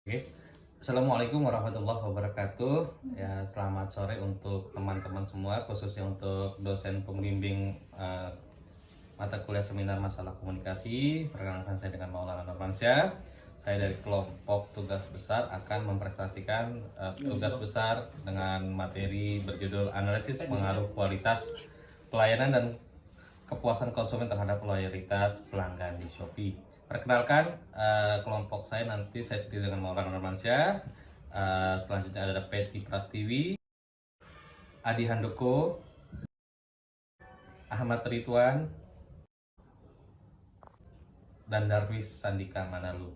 Oke. Assalamualaikum warahmatullahi wabarakatuh. Ya, selamat sore untuk teman-teman semua, khususnya untuk dosen pembimbing mata kuliah seminar masalah komunikasi. Perkenalkan, saya dengan Maulana Nurmansyah. Saya dari kelompok tugas besar akan mempresentasikan tugas besar dengan materi berjudul analisis pengaruh kualitas pelayanan dan kepuasan konsumen terhadap loyalitas pelanggan di Shopee. Perkenalkan, kelompok saya nanti saya sendiri dengan Maulana Nurmansyah. Selanjutnya ada Peti Prastiwi, Adi Handoko, Ahmad Ridwan, dan Darwis Sandika Manalu.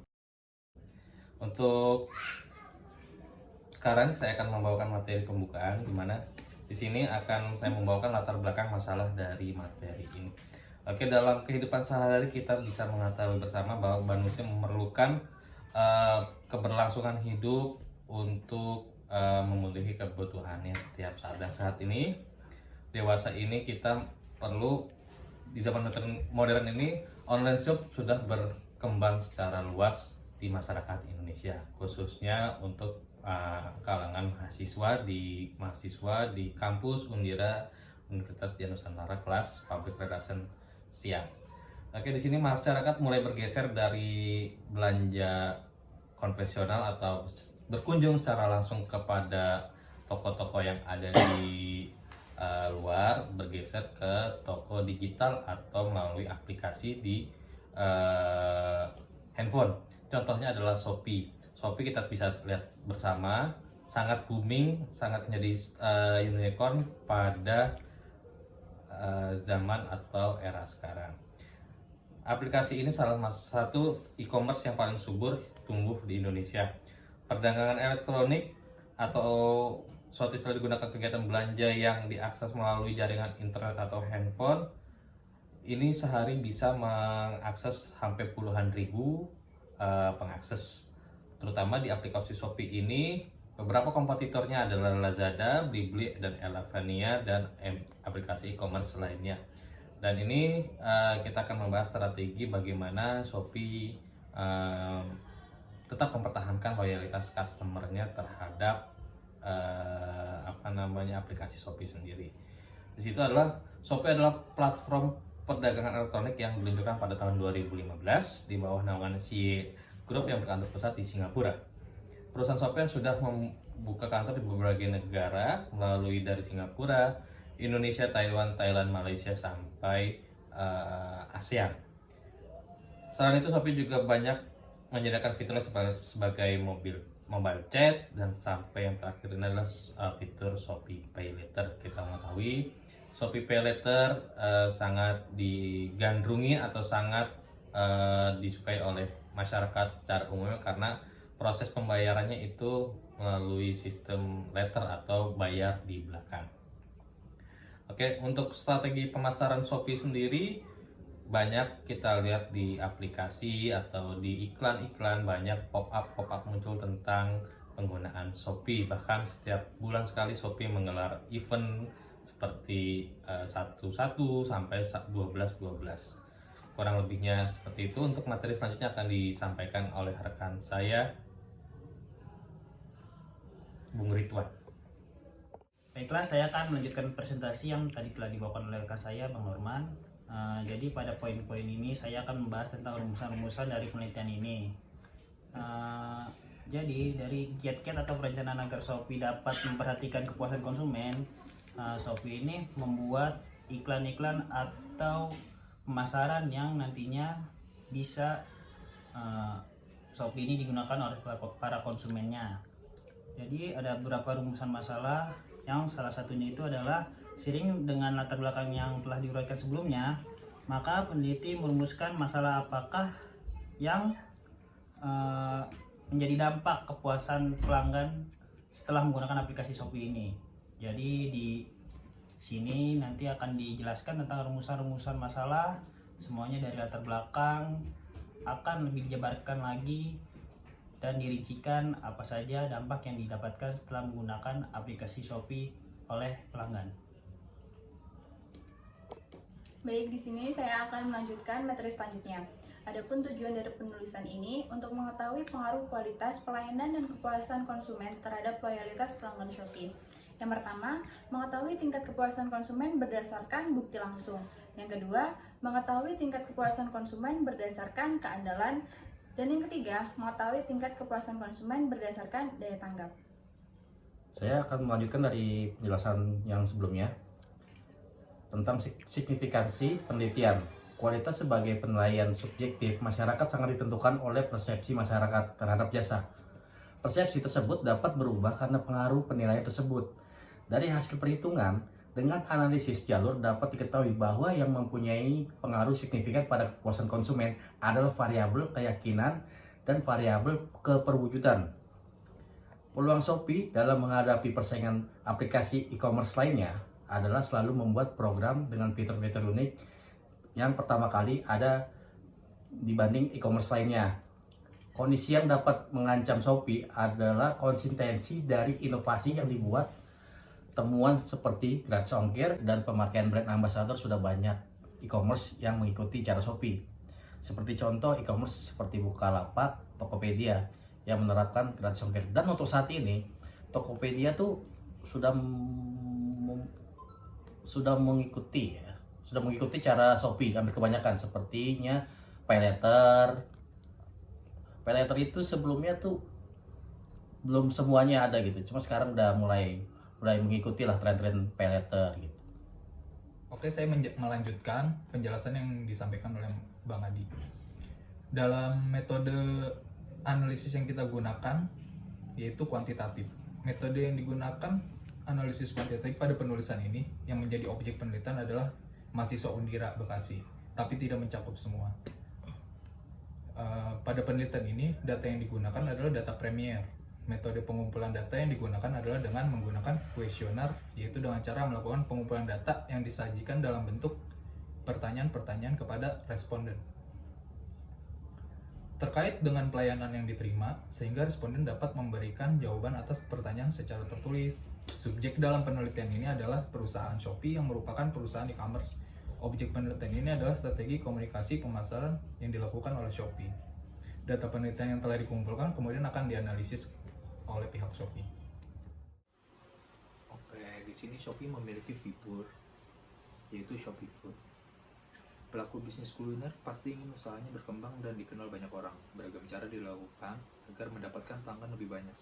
Untuk sekarang saya akan membawakan materi pembukaan, di mana di sini akan saya membawakan latar belakang masalah dari materi ini. Oke, dalam kehidupan sehari-hari kita bisa mengetahui bersama bahwa manusia memerlukan keberlangsungan hidup untuk memenuhi kebutuhannya setiap saat. Dan saat ini, dewasa ini, kita perlu, di zaman modern ini, online shop sudah berkembang secara luas di masyarakat Indonesia, khususnya untuk kalangan mahasiswa di kampus Undira Universitas Dian Nusantara kelas Public Relation siang. Oke, di sini masyarakat mulai bergeser dari belanja konvensional atau berkunjung secara langsung kepada toko-toko yang ada di luar, bergeser ke toko digital atau melalui aplikasi di handphone. Contohnya adalah Shopee. Shopee kita bisa lihat bersama sangat booming, sangat menjadi unicorn pada zaman atau era sekarang. Aplikasi ini salah satu e-commerce yang paling subur tumbuh di Indonesia. Perdagangan elektronik atau suatu istilah digunakan kegiatan belanja yang diakses melalui jaringan internet atau handphone. Ini sehari bisa mengakses hampir puluhan ribu pengakses. Terutama di aplikasi Shopee ini, beberapa kompetitornya adalah Lazada, Blibli, dan Elevania, dan aplikasi e-commerce lainnya. Dan ini kita akan membahas strategi bagaimana Shopee tetap mempertahankan loyalitas customernya terhadap aplikasi Shopee sendiri. Di situ adalah Shopee adalah platform perdagangan elektronik yang diluncurkan pada tahun 2015 di bawah naungan CY Group yang berkantor pusat di Singapura. Perusahaan Shopee sudah membuka kantor di berbagai negara melalui dari Singapura, Indonesia, Taiwan, Thailand, Malaysia, sampai ASEAN. Selain itu, Shopee juga banyak menyediakan fiturnya sebagai mobile chat, dan sampai yang terakhir ini adalah fitur Shopee Pay Later. Kita mengetahui Shopee Pay Later sangat digandrungi atau sangat disukai oleh masyarakat secara umumnya karena proses pembayarannya itu melalui sistem letter atau bayar di belakang. Oke, untuk strategi pemasaran Shopee sendiri banyak kita lihat di aplikasi atau di iklan-iklan, banyak pop-up muncul tentang penggunaan Shopee. Bahkan setiap bulan sekali Shopee menggelar event seperti 11 sampai 12 kurang lebihnya seperti itu. Untuk materi selanjutnya akan disampaikan oleh rekan saya, Bung Ridwan. Baiklah, saya akan melanjutkan presentasi yang tadi telah dibawakan oleh rekan saya, Bang Norman. Jadi pada poin-poin ini saya akan membahas tentang rumusan-rumusan dari penelitian ini. Jadi dari kiat-kiat atau perencanaan agar Shopee dapat memperhatikan kepuasan konsumen, Shopee ini membuat iklan-iklan atau pemasaran yang nantinya bisa Shopee ini digunakan oleh para konsumennya. Jadi ada beberapa rumusan masalah yang salah satunya itu adalah seiring dengan latar belakang yang telah diuraikan sebelumnya, maka peneliti merumuskan masalah apakah yang menjadi dampak kepuasan pelanggan setelah menggunakan aplikasi Shopee ini. Jadi di sini nanti akan dijelaskan tentang rumusan-rumusan masalah, semuanya dari latar belakang, akan lebih dijabarkan lagi dan dirincikan apa saja dampak yang didapatkan setelah menggunakan aplikasi Shopee oleh pelanggan. Baik, di sini saya akan melanjutkan materi selanjutnya. Adapun tujuan dari penulisan ini untuk mengetahui pengaruh kualitas pelayanan dan kepuasan konsumen terhadap loyalitas pelanggan Shopee. Yang pertama, mengetahui tingkat kepuasan konsumen berdasarkan bukti langsung. Yang kedua, mengetahui tingkat kepuasan konsumen berdasarkan keandalan. Dan yang ketiga, mengetahui tingkat kepuasan konsumen berdasarkan daya tanggap. Saya akan melanjutkan dari penjelasan yang sebelumnya tentang signifikansi penelitian. Kualitas sebagai penilaian subjektif masyarakat sangat ditentukan oleh persepsi masyarakat terhadap jasa. Persepsi tersebut dapat berubah karena pengaruh penilaian tersebut. Dari hasil perhitungan, dengan analisis jalur dapat diketahui bahwa yang mempunyai pengaruh signifikan pada kepuasan konsumen adalah variabel keyakinan dan variabel keperwujudan. Peluang Shopee dalam menghadapi persaingan aplikasi e-commerce lainnya adalah selalu membuat program dengan fitur-fitur unik yang pertama kali ada dibanding e-commerce lainnya. Kondisi yang dapat mengancam Shopee adalah konsistensi dari inovasi yang dibuat. Temuan seperti gratis ongkir dan pemakaian brand ambassador sudah banyak e-commerce yang mengikuti cara Shopee. Seperti contoh e-commerce seperti Bukalapak, Tokopedia yang menerapkan gratis ongkir. Dan untuk saat ini Tokopedia tuh sudah mengikuti cara Shopee hampir kebanyakan, sepertinya paylater itu sebelumnya tuh belum semuanya ada gitu, cuma sekarang udah mulai mengikuti lah tren-tren paylater gitu. Oke, saya melanjutkan penjelasan yang disampaikan oleh Bang Adi. Dalam metode analisis yang kita gunakan yaitu kuantitatif. Metode yang digunakan analisis kuantitatif pada penulisan ini yang menjadi objek penelitian adalah mahasiswa Undira Bekasi, tapi tidak mencakup semua. Pada penelitian ini, data yang digunakan adalah data Premier. Metode pengumpulan data yang digunakan adalah dengan menggunakan kuesioner, yaitu dengan cara melakukan pengumpulan data yang disajikan dalam bentuk pertanyaan-pertanyaan kepada responden. Terkait dengan pelayanan yang diterima, sehingga responden dapat memberikan jawaban atas pertanyaan secara tertulis. Subjek dalam penelitian ini adalah perusahaan Shopee yang merupakan perusahaan e-commerce. Objek penelitian ini adalah strategi komunikasi pemasaran yang dilakukan oleh Shopee. Data penelitian yang telah dikumpulkan kemudian akan dianalisis oleh pihak Shopee. Oke, di sini Shopee memiliki fitur yaitu Shopee Food. Pelaku bisnis kuliner pasti ingin usahanya berkembang dan dikenal banyak orang. Beragam cara dilakukan agar mendapatkan pelanggan lebih banyak.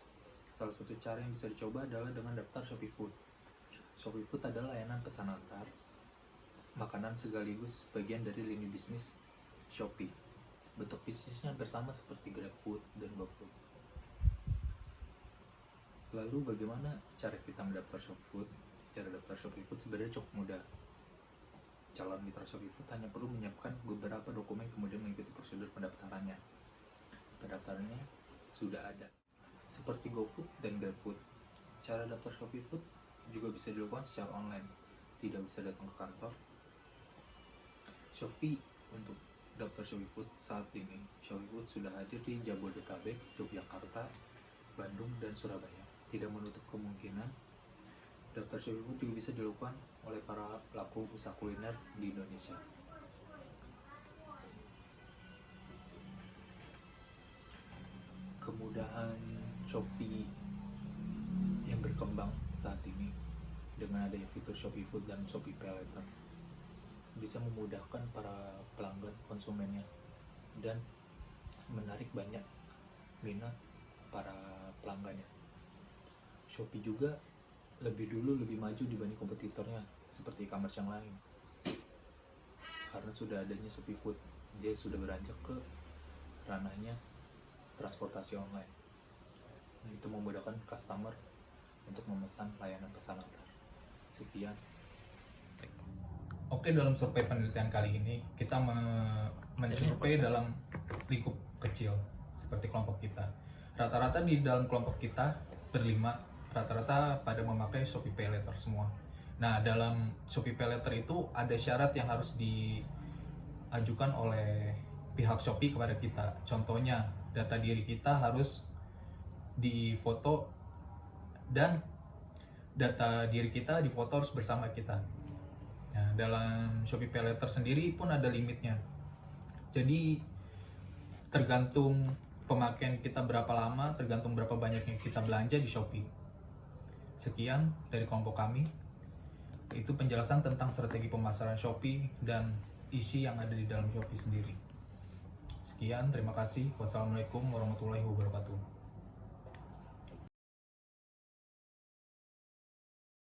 Salah satu cara yang bisa dicoba adalah dengan daftar Shopee Food. Shopee Food adalah layanan pesan antar makanan sekaligus bagian dari lini bisnis Shopee. Bentuk bisnisnya hampir sama seperti GrabFood dan GoFood. Lalu bagaimana cara kita mendaftar Shopee Food? Cara daftar Shopee Food sebenarnya cukup mudah. Calon mitra Shopee Food hanya perlu menyiapkan beberapa dokumen kemudian mengikuti prosedur pendaftarannya. Pendaftarannya sudah ada, seperti GoFood dan GrabFood. Cara daftar Shopee Food juga bisa dilakukan secara online, tidak bisa datang ke kantor. Shopee untuk daftar Shopee Food saat ini, Shopee Food sudah hadir di Jabodetabek, Yogyakarta, Bandung, dan Surabaya. Tidak menutup kemungkinan daftar Shopee Food juga bisa dilakukan oleh para pelaku usaha kuliner di Indonesia. Kemudahan Shopee yang berkembang saat ini dengan adanya fitur Shopee Food dan Shopee Pay Later bisa memudahkan para pelanggan konsumennya dan menarik banyak minat para pelanggannya. Shopee juga lebih maju dibanding kompetitornya seperti e-commerce yang lain. Karena sudah adanya Shopee Food, dia sudah beranjak ke ranahnya transportasi online. Nah, itu memudahkan customer untuk memesan layanan pesan antar. Sekian. Oke, dalam survei penelitian kali ini kita mensurvei dalam lingkup kecil seperti kelompok kita. Rata-rata di dalam kelompok kita berlima, rata-rata pada memakai Shopee Pay Later semua. Nah, dalam Shopee Pay Later itu ada syarat yang harus diajukan oleh pihak Shopee kepada kita. Contohnya, data diri kita harus difoto dan data diri kita difoto harus bersama kita. Nah, dalam Shopee Pay Later sendiri pun ada limitnya. Jadi tergantung pemakaian kita berapa lama, tergantung berapa banyak yang kita belanja di Shopee. Sekian dari kelompok kami. Itu penjelasan tentang strategi pemasaran Shopee dan isi yang ada di dalam Shopee sendiri. Sekian, terima kasih. Wassalamualaikum warahmatullahi wabarakatuh.